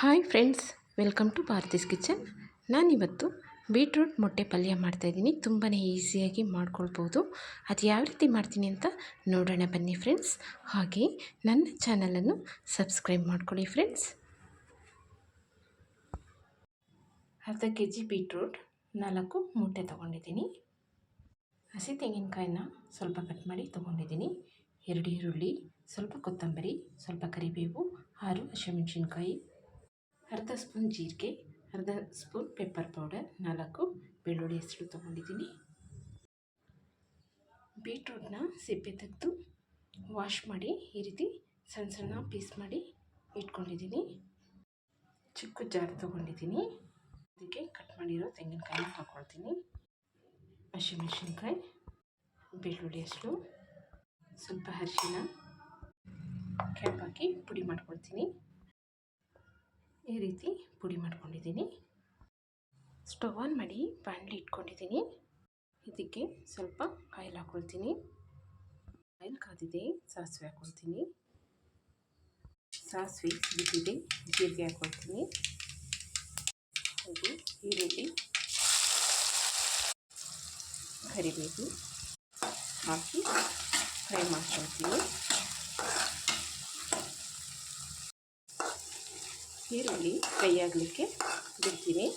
Hi friends, welcome to Bharati's kitchen. ನಾನಿವತ್ತು beetroot ಮೊಟ್ಟೆ ಪಲ್ಯ ಮಾಡ್ತಾಯಿದ್ದೀನಿ. ತುಂಬಾ ಈಸಿಯಾಗಿ ಮಾಡ್ಕೊಳ್ಬೋದು. ಅದು ಯಾವ ರೀತಿ ಮಾಡ್ತೀನಿ ಅಂತ ನೋಡೋಣ ಬನ್ನಿ ಫ್ರೆಂಡ್ಸ್. ಹಾಗೆ ನನ್ನ ಚಾನಲನ್ನು ಸಬ್ಸ್ಕ್ರೈಬ್ ಮಾಡ್ಕೊಳ್ಳಿ ಫ್ರೆಂಡ್ಸ್. ಅರ್ಧ kg ಬೀಟ್ರೂಟ್, 4 ಮೊಟ್ಟೆ ತೊಗೊಂಡಿದ್ದೀನಿ. ಹಸಿ ತೆಂಗಿನಕಾಯಿನ ಸ್ವಲ್ಪ ಕಟ್ ಮಾಡಿ ತೊಗೊಂಡಿದ್ದೀನಿ. 2 ಈರುಳ್ಳಿ, ಸ್ವಲ್ಪ ಕೊತ್ತಂಬರಿ, ಸ್ವಲ್ಪ ಕರಿಬೇವು, 6 ಹಸಿಮೆಣಸಿನ್ಕಾಯಿ, ಅರ್ಧ ಸ್ಪೂನ್ ಜೀರಿಗೆ, ಅರ್ಧ ಸ್ಪೂನ್ ಪೆಪ್ಪರ್ ಪೌಡರ್, 4 ಬೆಳ್ಳುಳ್ಳಿ ಹೆಸರು ತೊಗೊಂಡಿದ್ದೀನಿ. ಬೀಟ್ರೂಟ್ನ ಸಿಪ್ಪೆ ತೆಗೆದು ವಾಶ್ ಮಾಡಿ ಈ ರೀತಿ ಸಣ್ಣ ಸಣ್ಣ ಪೀಸ್ ಮಾಡಿ ಇಟ್ಕೊಂಡಿದ್ದೀನಿ. ಚಿಕ್ಕ ಜಾರ್ ತೊಗೊಂಡಿದ್ದೀನಿ. ಅದಕ್ಕೆ ಕಟ್ ಮಾಡಿರೋ ತೆಂಗಿನಕಾಯಿನ ಹಾಕ್ಕೊಳ್ತೀನಿ. ಹಸಿಮೆಣಸಿನ್ಕಾಯಿ, ಬೆಳ್ಳುಳ್ಳಿ ಹೆಸರು, ಸ್ವಲ್ಪ ಅರಿಶಿನ, ಕ್ಯಾಪ್ ಹಾಕಿ ಪುಡಿ ಮಾಡ್ಕೊಳ್ತೀನಿ. ಈ ರೀತಿ ಪುಡಿ ಮಾಡ್ಕೊಂಡಿದ್ದೀನಿ. ಸ್ಟವ್ ಆನ್ ಮಾಡಿ ಬಾಣಲಿ ಇಟ್ಕೊಂಡಿದ್ದೀನಿ. ಇದಕ್ಕೆ ಸ್ವಲ್ಪ ಆಯಿಲ್ ಹಾಕ್ಕೊಳ್ತೀನಿ. ಆಯಿಲ್ ಕಾದಿದೆ, ಸಾಸಿವೆ ಹಾಕ್ಕೊಳ್ತೀನಿ. ಸಾಸಿವೆ ಸಿಡಿದಿದೆ, ಜೀರಿಗೆ ಹಾಕ್ಕೊಳ್ತೀನಿ. ಹಾಗೆ ಈರುಳ್ಳಿ, ಕರಿಬೇವು ಹಾಕಿ ಫ್ರೈ ಮಾಡ್ಕೊಳ್ತೀನಿ. ಈರುಳ್ಳಿ ಫ್ರೈ ಆಗಲಿಕ್ಕೆ ಬಿಡ್ತೀನಿ.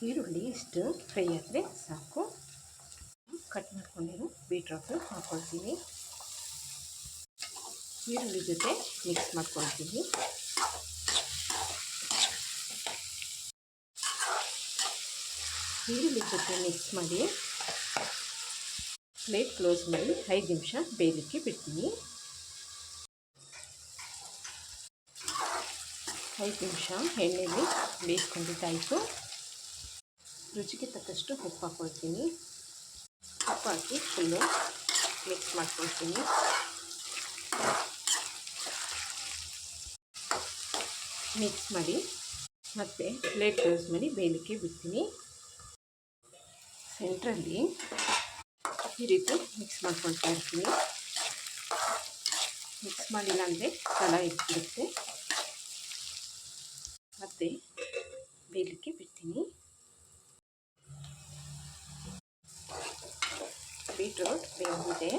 ಈರುಳ್ಳಿ ಇಷ್ಟು ಫ್ರೈ ಆದರೆ ಸಾಕು. ಕಟ್ ಮಾಡ್ಕೊಂಡಿರೋ ಬೀಟ್ರೂಟ್ ಹಾಕ್ಕೊಳ್ತೀನಿ. ಈರುಳ್ಳಿ ಜೊತೆ ಮಿಕ್ಸ್ ಮಾಡ್ಕೊಳ್ತೀನಿ. ಈರುಳ್ಳಿ ಜೊತೆ ಮಿಕ್ಸ್ ಮಾಡಿ ಪ್ಲೇಟ್ ಕ್ಲೋಸ್ ಮಾಡಿ 5 ನಿಮಿಷ ಬೇಯಲಿಕ್ಕೆ ಬಿಡ್ತೀನಿ. 5 ನಿಮಿಷ ಎಣ್ಣೆಯಲ್ಲಿ ಬೇಯಿಸ್ಕೊಂಡಿದ್ದಾಯಿತು. ರುಚಿಗೆ ತಕ್ಕಷ್ಟು ಉಪ್ಪು ಹಾಕ್ಕೊಳ್ತೀನಿ. ಉಪ್ಪು ಹಾಕಿ ಫುಲ್ಲು ಮಿಕ್ಸ್ ಮಾಡ್ಕೊಳ್ತೀನಿ. ಮಿಕ್ಸ್ ಮಾಡಿ ಮತ್ತೆ ಪ್ಲೇಟ್ ಕ್ಲೋಸ್ ಮಾಡಿ ಬೇಯಲಿಕ್ಕೆ ಬಿಡ್ತೀನಿ. ಸೆಂಟ್ರಲ್ಲಿ ಈ ರೀತಿ ಮಿಕ್ಸ್ ಮಾಡ್ಕೊಳ್ತಾ ಇರ್ತೀನಿ. ಮಿಕ್ಸ್ ಮಾಡಿಲ್ಲ ಅಂದರೆ ತಳ ಇಟ್ಬಿಡುತ್ತೆ. ಮತ್ತೆ ಬೇಯಲಿಕ್ಕೆ ಬಿಡ್ತೀನಿ. ಬೀಟ್ರೂಟ್ ಬೇಯಿದೆ.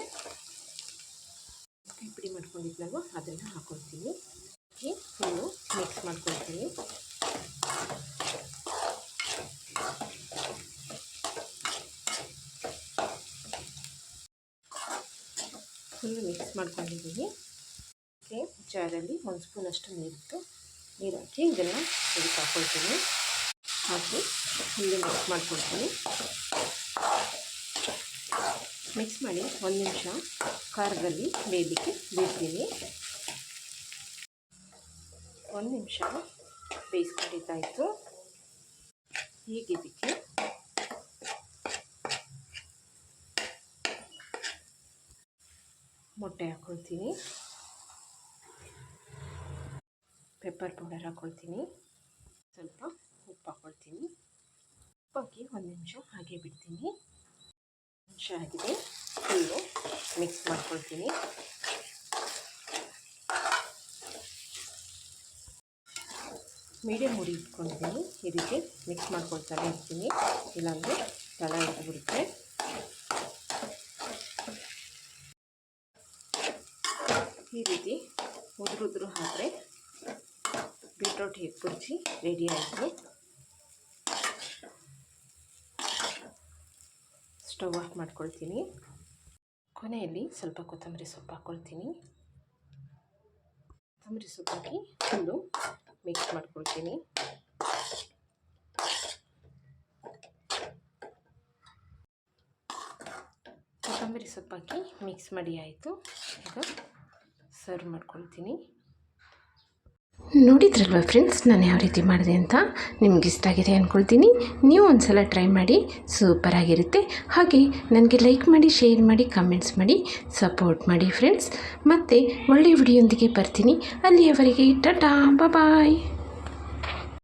ಪುಡಿ ಮಾಡ್ಕೊಂಡಿದ್ನಲ್ವ ಅದನ್ನು ಹಾಕ್ಕೊಳ್ತೀನಿ. ಫುಲ್ಲು ಮಿಕ್ಸ್ ಮಾಡ್ಕೊಳ್ತೀನಿ. ಫುಲ್ಲು ಮಿಕ್ಸ್ ಮಾಡ್ಕೊಂಡಿದ್ದೀನಿ. ಜಾರಲ್ಲಿ 1 ಸ್ಪೂನಷ್ಟು ನೀರು ಹಾಕಿ ಇದನ್ನು ಇದಕ್ಕೆ ಹಾಕ್ಕೊಳ್ತೀನಿ. ಹಾಕಿ ಫುಲ್ಲು ಮಿಕ್ಸ್ ಮಾಡ್ಕೊಳ್ತೀನಿ. ಮಿಕ್ಸ್ ಮಾಡಿ 1 ನಿಮಿಷ ಖಾರದಲ್ಲಿ ಬೇಯಲಿಕ್ಕೆ ಬಿಡ್ತೀನಿ. 1 ನಿಮಿಷ ಬೇಯಿಸ್ಕೊಂಡಿದ್ದಾಯಿತು. ಈಗ ಇದಕ್ಕೆ ಮೊಟ್ಟೆ ಹಾಕ್ಕೊಳ್ತೀನಿ. ಪೆಪ್ಪರ್ ಪೌಡರ್ ಹಾಕ್ಕೊಳ್ತೀನಿ. ಸ್ವಲ್ಪ ಉಪ್ಪು ಹಾಕ್ಕೊಳ್ತೀನಿ. ಉಪ್ಪು ಹಾಕಿ 1 ನಿಮಿಷ ಹಾಗೆ ಬಿಡ್ತೀನಿ. ನಿಮಿಷ ಆಗಿದೆ. ಫುಲ್ಲು ಮಿಕ್ಸ್ ಮಾಡ್ಕೊಳ್ತೀನಿ. ಮೀಡಿಯಮ್ ಉರಿ ಇಟ್ಕೊಂಡಿದ್ದೀನಿ. ಈ ರೀತಿ ಮಿಕ್ಸ್ ಮಾಡ್ಕೊಳ್ತಾನೆ ಇರ್ತೀನಿ, ಇಲ್ಲಾಂದರೆ ತಳ ಇಟ್ಬಿಡುತ್ತೆ. ಈ ರೀತಿ ಉದುರು ಹಾಕಿದ್ರೆ ಬೀಟ್ರೂಟ್ ಎಗ್ ಬುರ್ಜಿ ರೆಡಿ ಆಯಿತು. ಸ್ಟವ್ ಆಫ್ ಮಾಡ್ಕೊಳ್ತೀನಿ. ಕೊನೆಯಲ್ಲಿ ಸ್ವಲ್ಪ ಕೊತ್ತಂಬರಿ ಸೊಪ್ಪು ಹಾಕ್ಕೊಳ್ತೀನಿ. ಕೊತ್ತಂಬರಿ ಸೊಪ್ಪು ಹಾಕಿ ಫುಲ್ಲು ಮಿಕ್ಸ್ ಮಾಡ್ಕೊಳ್ತೀನಿ. ಕೊತ್ತಂಬರಿ ಸೊಪ್ಪು ಹಾಕಿ ಮಿಕ್ಸ್ ಮಾಡಿ ಆಯಿತು. ಈಗ ಸರ್ವ್ ಮಾಡ್ಕೊಳ್ತೀನಿ. ನೋಡಿದ್ರಲ್ವ ಫ್ರೆಂಡ್ಸ್, ನಾನು ಯಾವ ರೀತಿ ಮಾಡಿದೆ ಅಂತ. ನಿಮ್ಗೆ ಇಷ್ಟ ಆಗಿದೆ ಅಂದ್ಕೊಳ್ತೀನಿ. ನೀವು ಒಂದು ಸಲ ಟ್ರೈ ಮಾಡಿ, ಸೂಪರಾಗಿರುತ್ತೆ. ಹಾಗೆ ನನಗೆ ಲೈಕ್ ಮಾಡಿ, ಶೇರ್ ಮಾಡಿ, ಕಮೆಂಟ್ಸ್ ಮಾಡಿ, ಸಪೋರ್ಟ್ ಮಾಡಿ ಫ್ರೆಂಡ್ಸ್. ಮತ್ತು ಒಳ್ಳೆಯ ವಿಡಿಯೋಂದಿಗೆ ಬರ್ತೀನಿ. ಅಲ್ಲಿಯವರೆಗೆ ಟಾಟಾ, ಬಾಯ್.